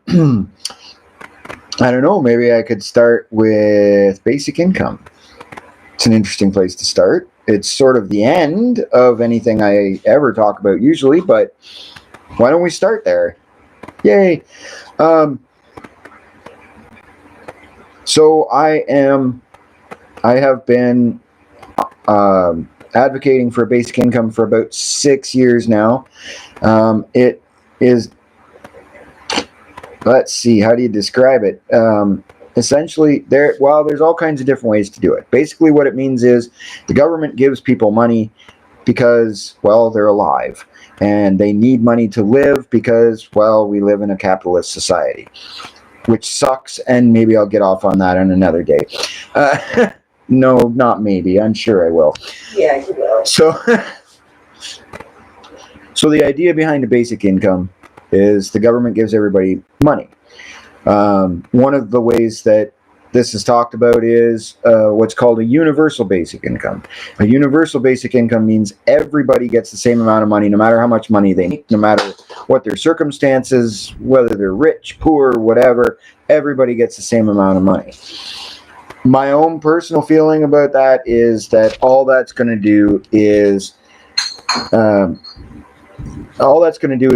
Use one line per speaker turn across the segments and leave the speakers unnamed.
I don't know, maybe I could start with basic income. It's an interesting place to start. It's sort of the end of anything I ever talk about usually, but why don't we start there? Yay. Um, so I have been advocating for basic income for about 6 years now. It is, let's see, how do you describe it? Essentially, there's all kinds of different ways to do it. Basically, what it means is the government gives people money because, well, they're alive and they need money to live because, well, we live in a capitalist society, which sucks. And maybe I'll get off on that on another day. No, not maybe. I'm sure I will.
Yeah, you will.
So the idea behind a basic income is the government gives everybody money. One of the ways that this is talked about is what's called a universal basic income. A universal basic income means everybody gets the same amount of money, no matter how much money they make, no matter what their circumstances, whether they're rich, poor, whatever, everybody gets the same amount of money. My own personal feeling about that is that all that's going to do is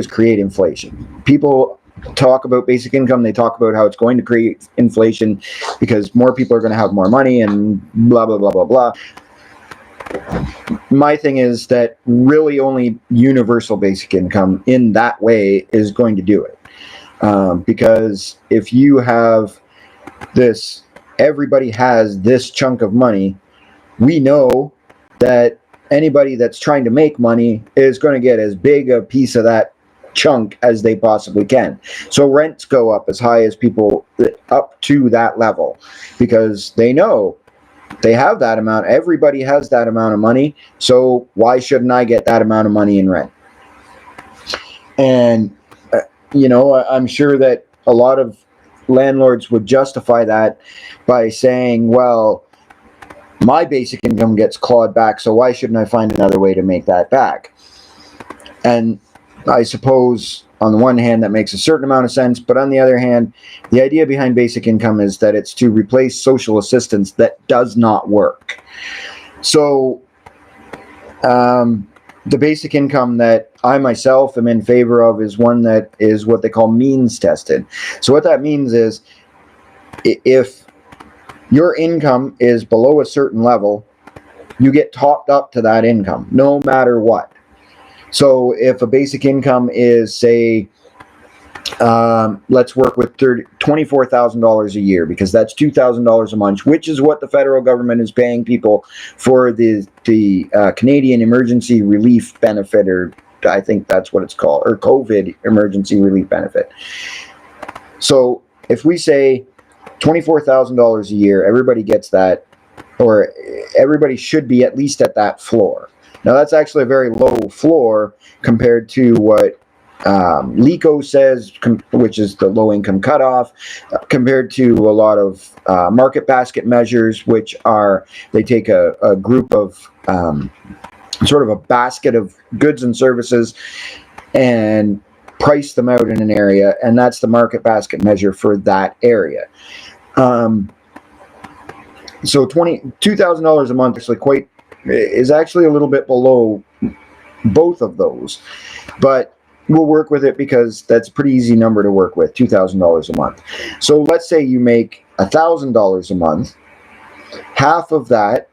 create inflation. People talk about basic income, they talk about how it's going to create inflation because more people are going to have more money and blah, blah, blah, blah, blah. My thing is that really only universal basic income in that way is going to do it. Because if you have this, everybody has this chunk of money, we know that anybody that's trying to make money is going to get as big a piece of that chunk as they possibly can. So rents go up as high as people up to that level because they know they have that amount. Everybody has that amount of money. So why shouldn't I get that amount of money in rent? And, I'm sure that a lot of landlords would justify that by saying, well, my basic income gets clawed back, so why shouldn't I find another way to make that back? And I suppose on the one hand that makes a certain amount of sense, but on the other hand, the idea behind basic income is that it's to replace social assistance that does not work. So the basic income that I myself am in favor of is one that is what they call means tested. So what that means is if your income is below a certain level, you get topped up to that income no matter what. So if a basic income is, say, let's work with $24,000 a year, because that's $2,000 a month, which is what the federal government is paying people for the Canadian Emergency Relief Benefit, or I think that's what it's called, or COVID Emergency Relief Benefit. So if we say $24,000 a year, everybody gets that, or everybody should be at least at that floor. Now, that's actually a very low floor compared to what LICO says, which is the low-income cutoff, compared to a lot of market basket measures, which are, they take a group of sort of a basket of goods and services and price them out in an area, and that's the market basket measure for that area. So $2,000 a month is actually a little bit below both of those, but we'll work with it because that's a pretty easy number to work with, $2,000 a month. So let's say you make $1,000 a month. Half of that,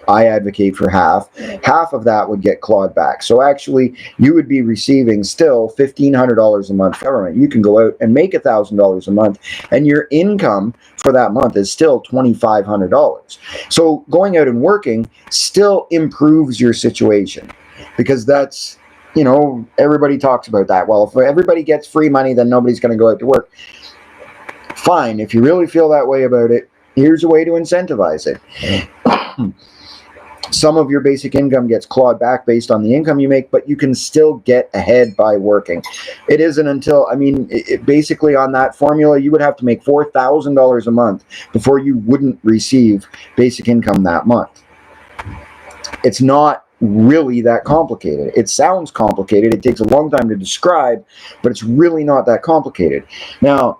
I advocate for half of that would get clawed back. So actually, you would be receiving still $1,500 a month from government. You can go out and make $1,000 a month, and your income for that month is still $2,500. So going out and working still improves your situation, because that's, everybody talks about that. Well, if everybody gets free money, then nobody's going to go out to work. Fine. If you really feel that way about it, here's a way to incentivize it. Some of your basic income gets clawed back based on the income you make, but you can still get ahead by working. It isn't until, basically on that formula, you would have to make $4,000 a month before you wouldn't receive basic income that month. It's not really that complicated. It sounds complicated. It takes a long time to describe, but it's really not that complicated. Now,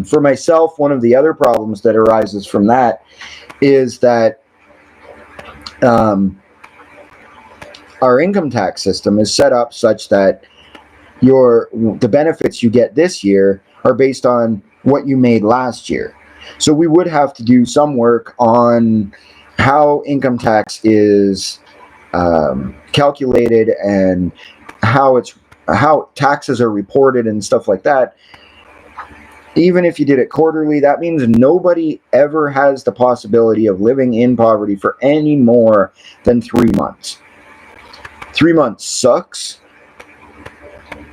for myself, one of the other problems that arises from that is that our income tax system is set up such that the benefits you get this year are based on what you made last year. So we would have to do some work on how income tax is calculated and how taxes are reported and stuff like that. Even if you did it quarterly, that means nobody ever has the possibility of living in poverty for any more than 3 months. 3 months sucks,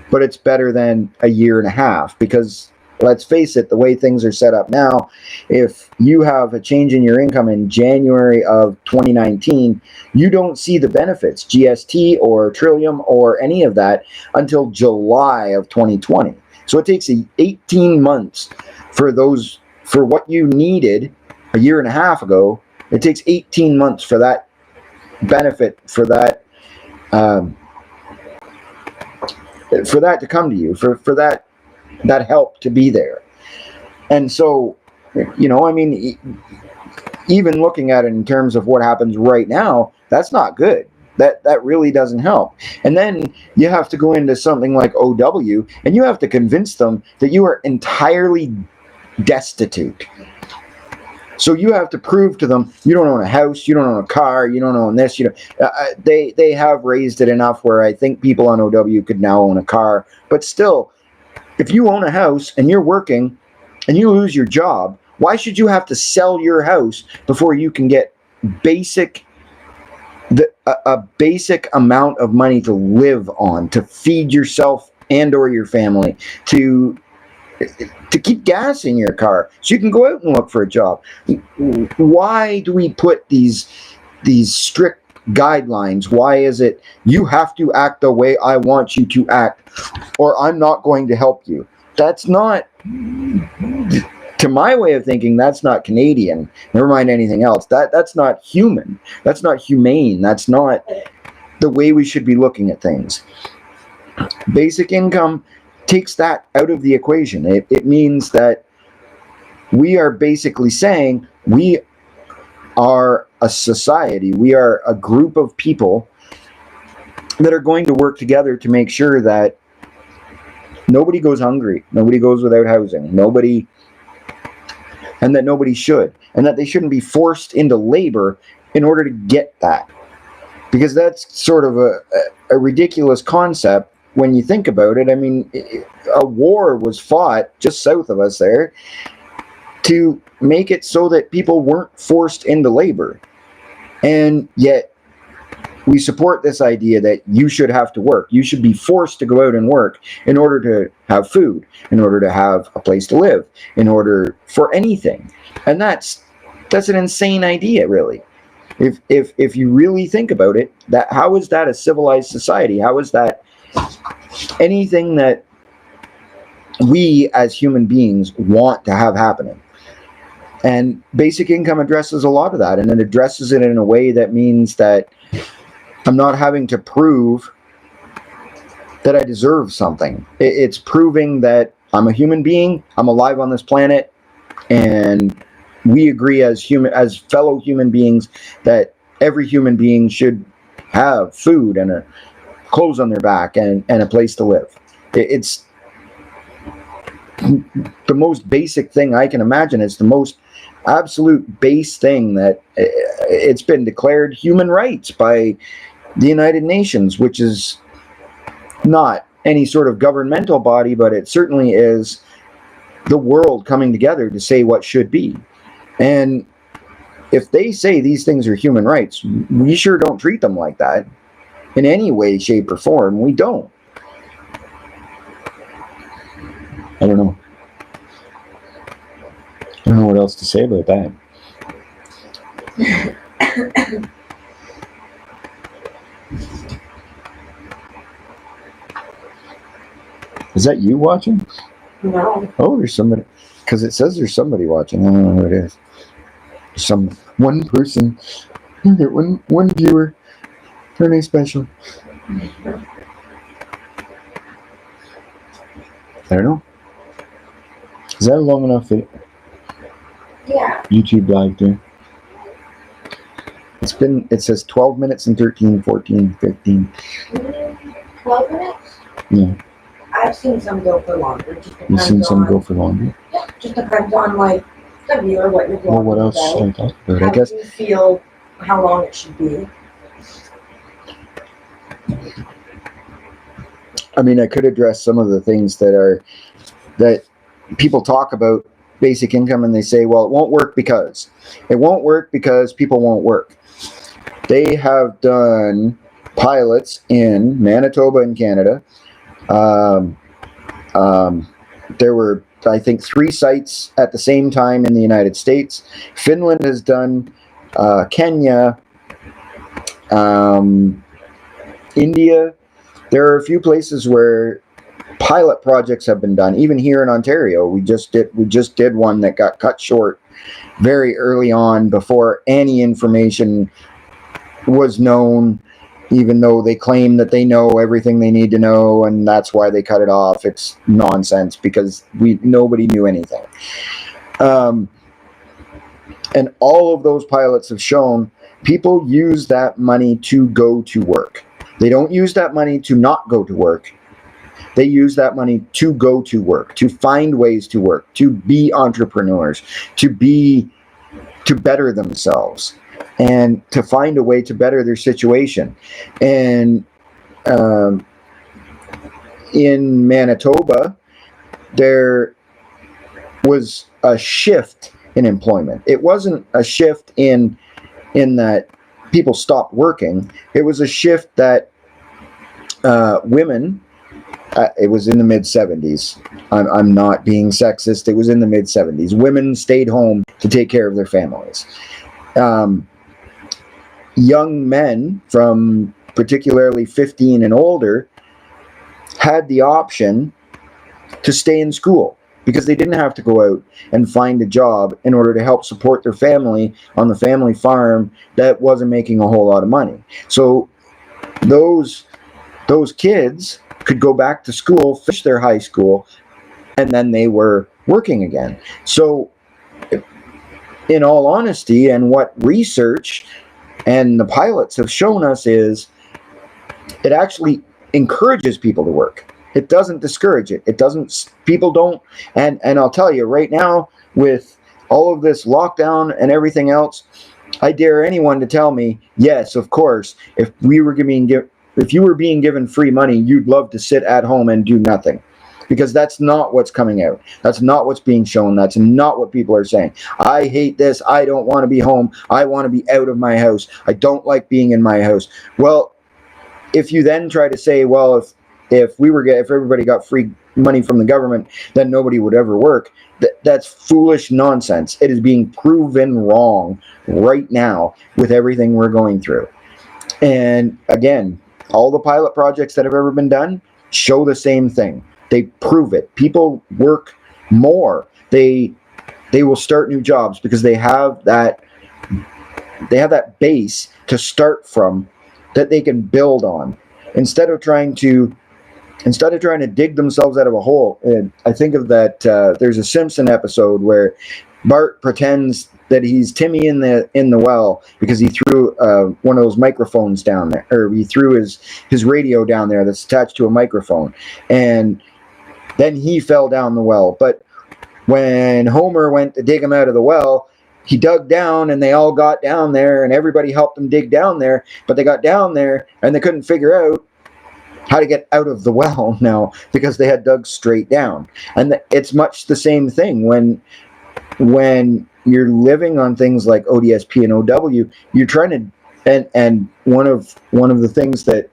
but it's better than a year and a half, because let's face it, the way things are set up now, if you have a change in your income in January of 2019, you don't see the benefits, GST or Trillium or any of that, until July of 2020. So it takes 18 months for what you needed a year and a half ago. It takes 18 months for that benefit, for that to come to you, for that help to be there. And so, I mean, even looking at it in terms of what happens right now, that's not good. That really doesn't help. And then you have to go into something like OW, and you have to convince them that you are entirely destitute. So you have to prove to them you don't own a house, you don't own a car, you don't own this. They have raised it enough where I think people on OW could now own a car. But still, if you own a house and you're working and you lose your job, why should you have to sell your house before you can get a basic amount of money to live on, to feed yourself and or your family, to keep gas in your car so you can go out and look for a job? Why do we put these strict guidelines? Why is it you have to act the way I want you to act, or I'm not going to help you? That's not, to my way of thinking, that's not Canadian. Never mind anything else. That's not human. That's not humane. That's not the way we should be looking at things. Basic income takes that out of the equation. It means that we are basically saying we are a society. We are a group of people that are going to work together to make sure that nobody goes hungry, nobody goes without housing, and that nobody should, and that they shouldn't be forced into labor in order to get that. Because that's sort of a ridiculous concept when you think about it. I mean, a war was fought just south of us there to make it so that people weren't forced into labor. And yet we support this idea that you should have to work. You should be forced to go out and work in order to have food, in order to have a place to live, in order for anything. And that's an insane idea, really. If you really think about it, how is that a civilized society? How is that anything that we as human beings want to have happening? And basic income addresses a lot of that, and it addresses it in a way that means that I'm not having to prove that I deserve something. It's proving that I'm a human being, I'm alive on this planet, and we agree as fellow human beings that every human being should have food and clothes on their back and a place to live. It's the most basic thing I can imagine. It's the most absolute base thing that it's been declared human rights by the United Nations, which is not any sort of governmental body, but it certainly is the world coming together to say what should be. And if they say these things are human rights, we sure don't treat them like that in any way, shape, or form. We don't. I don't know what else to say about that. Is that you watching?
No.
Oh, there's somebody. Because it says there's somebody watching. I don't know who it is. One person. Okay, one viewer for a special. I don't know. Is that long enough?
Yeah.
YouTube live there. It says 12 minutes and 13, 14, 15.
12 minutes?
Yeah.
I've seen some go for longer.
You've seen some go for longer?
Yeah, just depends on like the viewer, what you're vlogging.
Well, what else should I talk about?
How
I guess
you feel how long it should be.
I mean, I could address some of the things that people talk about basic income and they say, well, it won't work because people won't work. They have done pilots in Manitoba and Canada. There were, I think, 3 sites at the same time in the United States. Finland has done, Kenya, India. There are a few places where pilot projects have been done. Even here in Ontario, we just did one that got cut short very early on before any information was known, even though they claim that they know everything they need to know, and that's why they cut it off. It's nonsense because nobody knew anything. And all of those pilots have shown people use that money to go to work. They don't use that money to not go to work. They use that money to go to work, to find ways to work, to be entrepreneurs, to better themselves, and to find a way to better their situation. And in Manitoba, there was a shift in employment. It wasn't a shift in that people stopped working. It was a shift that women, it was in the mid-70s. I'm not being sexist. It was in the mid-70s. Women stayed home to take care of their families. Young men from particularly 15 and older had the option to stay in school because they didn't have to go out and find a job in order to help support their family on the family farm that wasn't making a whole lot of money. So those kids could go back to school, finish their high school, and then they were working again. So in all honesty, and what research and the pilots have shown us is it actually encourages people to work. It doesn't discourage it. It doesn't, people don't, and I'll tell you right now, with all of this lockdown and everything else, I dare anyone to tell me, yes, of course, if you were being given free money, you'd love to sit at home and do nothing. Because that's not what's coming out. That's not what's being shown. That's not what people are saying. I hate this. I don't want to be home. I want to be out of my house. I don't like being in my house. Well, if you then try to say, well, if everybody got free money from the government, then nobody would ever work. That's foolish nonsense. It is being proven wrong right now with everything we're going through. And again, all the pilot projects that have ever been done show the same thing. They prove it. People work more. They will start new jobs because they have that base to start from that they can build on, instead of trying to dig themselves out of a hole. And I think of that. There's a Simpson episode where Bart pretends that he's Timmy in the well because he threw one of those microphones down there, or he threw his radio down there that's attached to a microphone, and then he fell down the well. But when Homer went to dig him out of the well, he dug down and they all got down there and everybody helped them dig down there, but they got down there and they couldn't figure out how to get out of the well now because they had dug straight down. And it's much the same thing when you're living on things like ODSP and OW. You're trying to, and one of the things that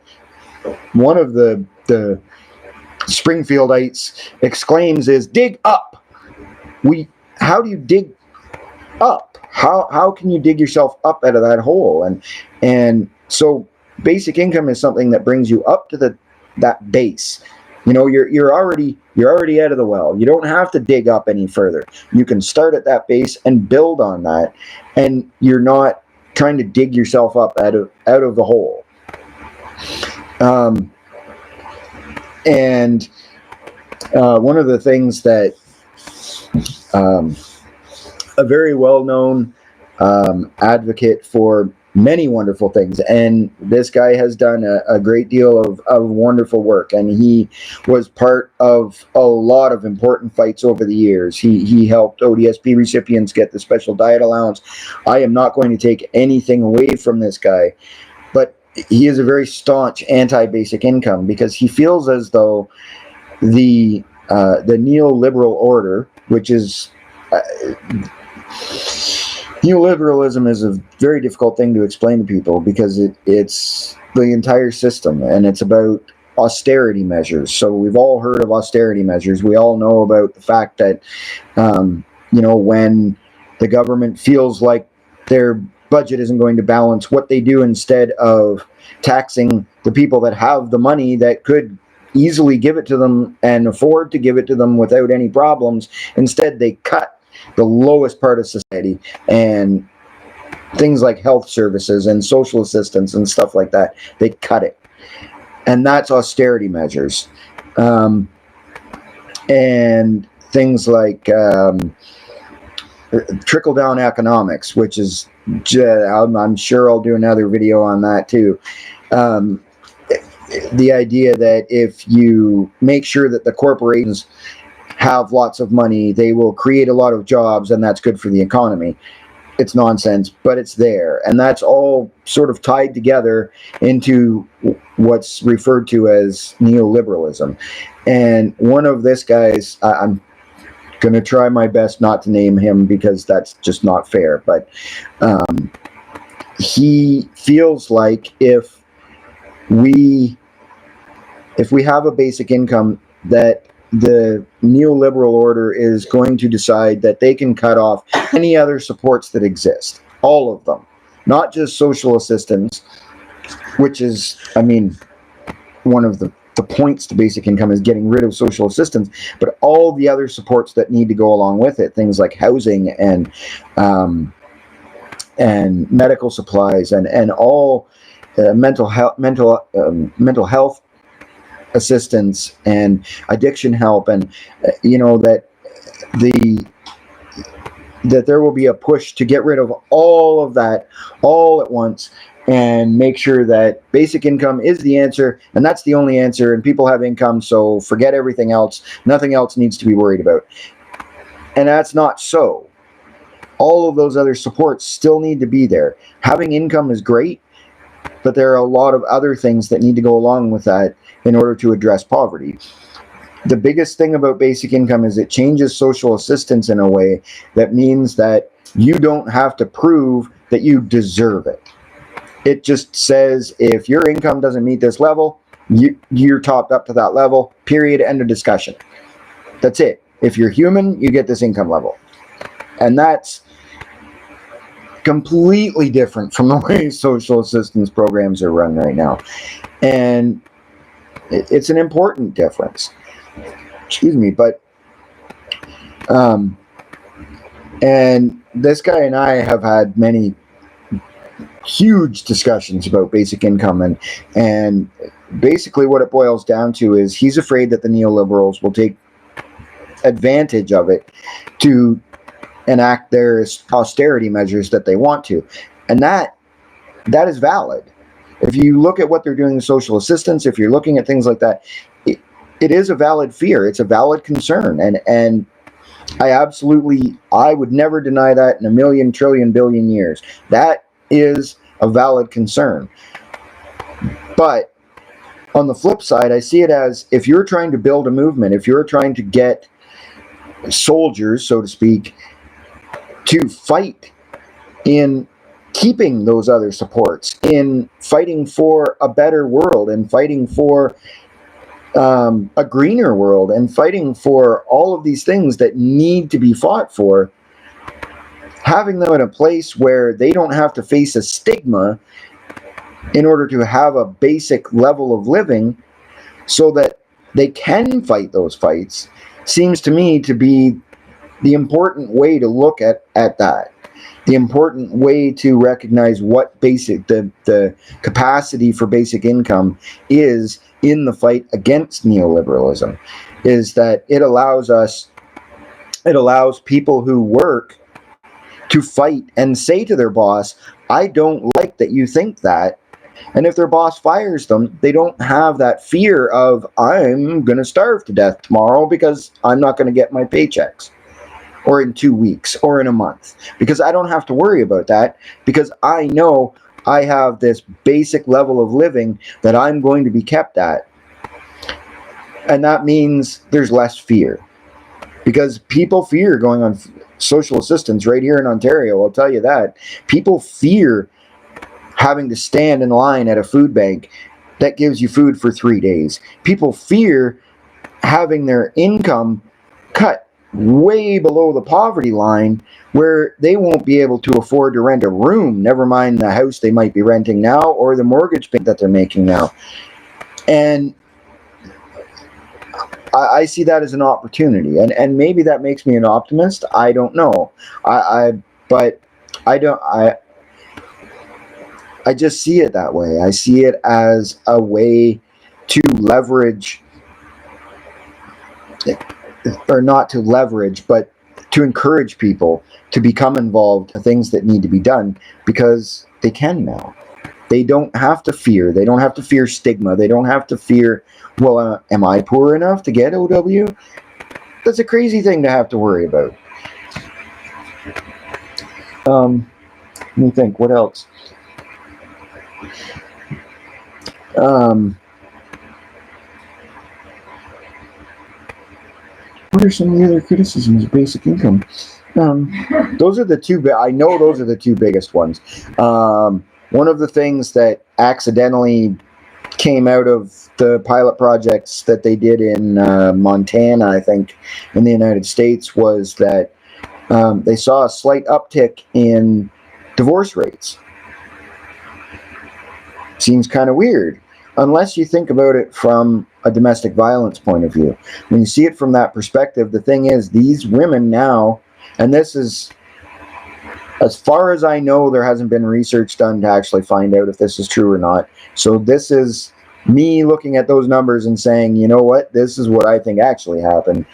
one of the Springfieldites exclaims is, dig up. How do you dig up? How can you dig yourself up out of that hole? And so basic income is something that brings you up to that base. You know, you're already out of the well. You don't have to dig up any further. You can start at that base and build on that, and you're not trying to dig yourself up out of the hole. And one of the things that a very well-known advocate for many wonderful things, and this guy has done a great deal of wonderful work, and he was part of a lot of important fights over the years. He helped ODSP recipients get the special diet allowance. I am not going to take anything away from this guy, but he is a very staunch anti-basic income, because he feels as though the neoliberal order, which is neoliberalism is a very difficult thing to explain to people, because it's the entire system, and it's about austerity measures. So we've all heard of austerity measures. We all know about the fact that, when the government feels like their budget isn't going to balance, what they do instead of taxing the people that have the money that could easily give it to them and afford to give it to them without any problems, instead they cut the lowest part of society, and things like health services and social assistance and stuff like that, they cut it. And that's austerity measures. And things like trickle-down economics, which is, I'm sure I'll do another video on that too. The idea that if you make sure that the corporations have lots of money, they will create a lot of jobs, and that's good for the economy. It's nonsense, but it's there. And that's all sort of tied together into what's referred to as neoliberalism. And one of this guy's, I'm going to try my best not to name him because that's just not fair, but he feels like if we have a basic income, that the neoliberal order is going to decide that they can cut off any other supports that exist, all of them, not just social assistance, which is, one of the points to basic income is getting rid of social assistance, but all the other supports that need to go along with it, things like housing and medical supplies and all mental health assistance and addiction help, and that there will be a push to get rid of all of that all at once, and make sure that basic income is the answer, and that's the only answer, and people have income, so forget everything else. Nothing else needs to be worried about. And that's not so. All of those other supports still need to be there. Having income is great, but there are a lot of other things that need to go along with that in order to address poverty. The biggest thing about basic income is it changes social assistance in a way that means that you don't have to prove that you deserve it. It just says if your income doesn't meet this level, you're topped up to that level, period, end of discussion. That's it. If you're human, you get this income level. And that's completely different from the way social assistance programs are run right now. And it's an important difference. Excuse me, but and this guy and I have had many huge discussions about basic income, and basically what it boils down to is he's afraid that the neoliberals will take advantage of it to enact their austerity measures that they want to, and that is valid. If you look at what they're doing in social assistance, if you're looking at things like that, it is a valid fear. It's a valid concern. And I would never deny that in a million, trillion, billion years. That is a valid concern. But on the flip side, I see it as if you're trying to build a movement, if you're trying to get soldiers, so to speak, to fight in keeping those other supports, in fighting for a better world, and fighting for a greener world, and fighting for all of these things that need to be fought for, having them in a place where they don't have to face a stigma in order to have a basic level of living so that they can fight those fights, seems to me to be the important way to look at that. the important way to recognize what the capacity for basic income is in the fight against neoliberalism is that it allows people who work to fight and say to their boss, I don't like that you think that. And if their boss fires them, they don't have that fear of, I'm going to starve to death tomorrow because I'm not going to get my paychecks, or in 2 weeks, or in a month. Because I don't have to worry about that, because I know I have this basic level of living that I'm going to be kept at. And that means there's less fear. Because people fear going on social assistance right here in Ontario, I'll tell you that. People fear having to stand in line at a food bank that gives you food for 3 days. People fear having their income cut way below the poverty line where they won't be able to afford to rent a room, never mind the house they might be renting now or the mortgage payment that they're making now. And I see that as an opportunity, and maybe that makes me an optimist. I don't know. But I don't. I just see it that way. I see it as a way to leverage, or not to leverage, but to encourage people to become involved in things that need to be done, because they can now. They don't have to fear. They don't have to fear stigma. They don't have to fear, well, am I poor enough to get OW? That's a crazy thing to have to worry about. Let me think, what else? What are some of the other criticisms of basic income? Those are the two. I know those are the two biggest ones. One of the things that accidentally came out of the pilot projects that they did in Montana, I think, in the United States, was that they saw a slight uptick in divorce rates. Seems kind of weird, unless you think about it from a domestic violence point of view. When you see it from that perspective, the thing is, these women now, and this is, as far as I know, there hasn't been research done to actually find out if this is true or not. So this is me looking at those numbers and saying, you know what, this is what I think actually happened,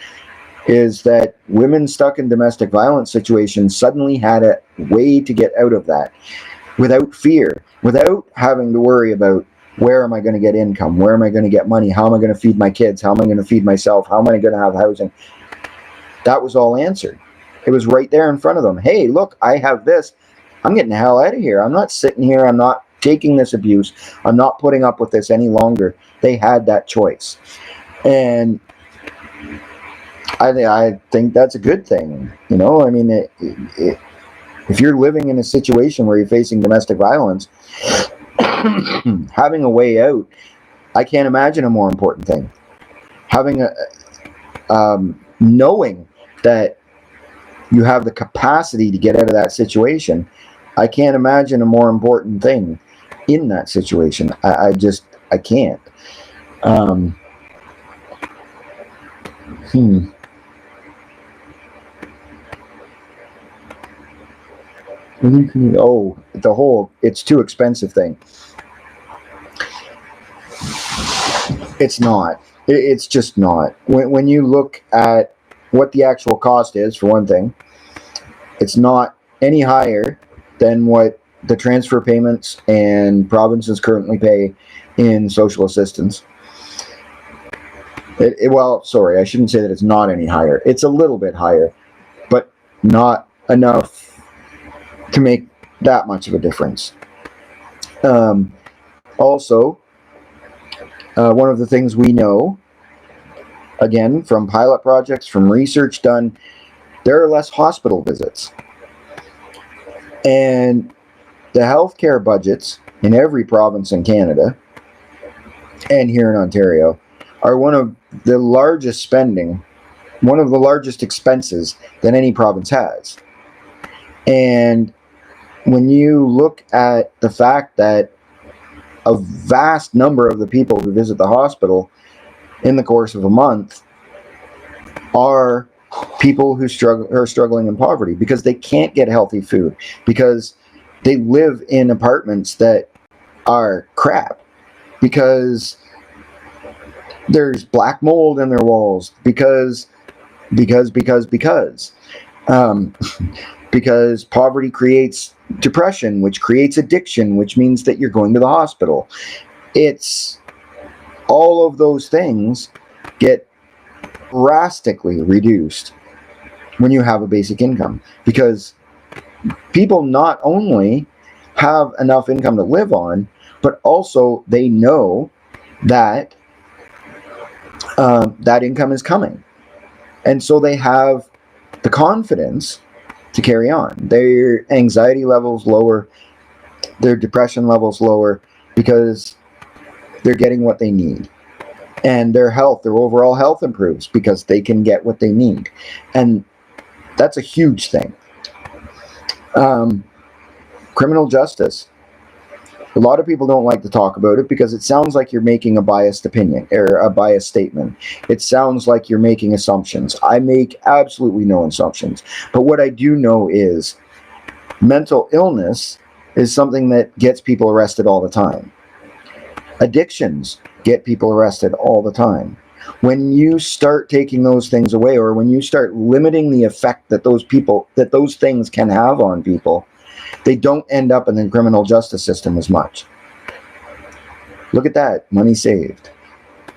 is that women stuck in domestic violence situations suddenly had a way to get out of that without fear, without having to worry about, where am I going to get income? Where am I going to get money? How am I going to feed my kids? How am I going to feed myself? How am I going to have housing? That was all answered. It was right there in front of them. Hey, look, I have this. I'm getting the hell out of here. I'm not sitting here. I'm not taking this abuse. I'm not putting up with this any longer. They had that choice. And I think that's a good thing. You know, I mean, if you're living in a situation where you're facing domestic violence, having a way out, I can't imagine a more important thing. Having knowing that you have the capacity to get out of that situation, I can't imagine a more important thing in that situation. I can't. Oh, the whole it's too expensive thing. It's not. It's just not. When you look at what the actual cost is, for one thing, it's not any higher than what the transfer payments and provinces currently pay in social assistance. Well, sorry, I shouldn't say that it's not any higher. It's a little bit higher, but not enough to make that much of a difference. Also, one of the things we know, again, from pilot projects, from research done, there are less hospital visits. And the healthcare budgets in every province in Canada and here in Ontario are one of the largest expenses that any province has. And when you look at the fact that a vast number of the people who visit the hospital in the course of a month are people who are struggling in poverty because they can't get healthy food, because they live in apartments that are crap, because there's black mold in their walls, because um, because poverty creates depression, which creates addiction, which means that you're going to the hospital. It's all of those things get drastically reduced when you have a basic income, because people not only have enough income to live on, but also they know that that income is coming, and so they have the confidence to carry on. Their anxiety levels lower, their depression levels lower, because they're getting what they need. And their health, their overall health improves because they can get what they need. And that's a huge thing. Criminal justice. A lot of people don't like to talk about it because it sounds like you're making a biased opinion or a biased statement. It sounds like you're making assumptions. I make absolutely no assumptions. But what I do know is mental illness is something that gets people arrested all the time. Addictions get people arrested all the time. When you start taking those things away, or when you start limiting the effect that those things can have on people, they don't end up in the criminal justice system as much. Look at that, money saved,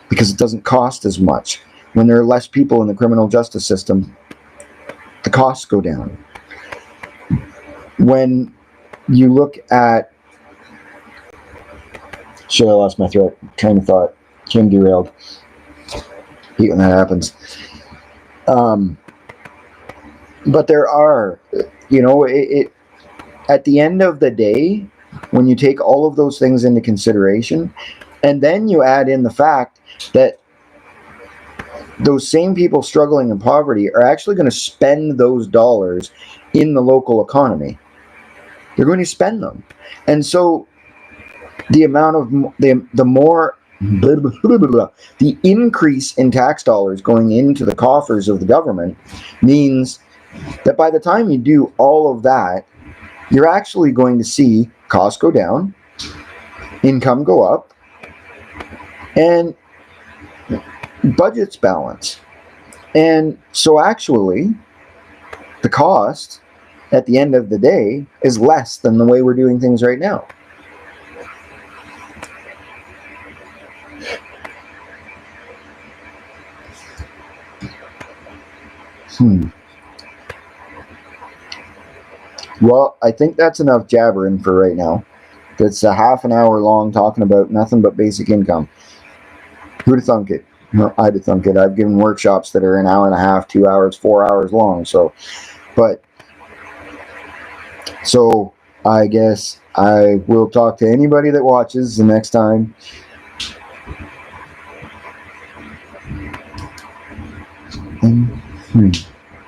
because it doesn't cost as much. When there are less people in the criminal justice system, the costs go down. When you look at, shit, I lost my train of thought. Train derailed. Hate when that happens. But there are, at the end of the day, when you take all of those things into consideration, and then you add in the fact that those same people struggling in poverty are actually going to spend those dollars in the local economy. They're going to spend them. And so the amount of the increase in tax dollars going into the coffers of the government means that by the time you do all of that, you're actually going to see costs go down, income go up, and budgets balance. And so actually, the cost at the end of the day is less than the way we're doing things right now. Well, I think that's enough jabbering for right now. That's a half an hour long talking about nothing but basic income. Who'd have thunk it? No, I'd have thunk it. I've given workshops that are an hour and a half, 2 hours, 4 hours long. So I guess I will talk to anybody that watches the next time.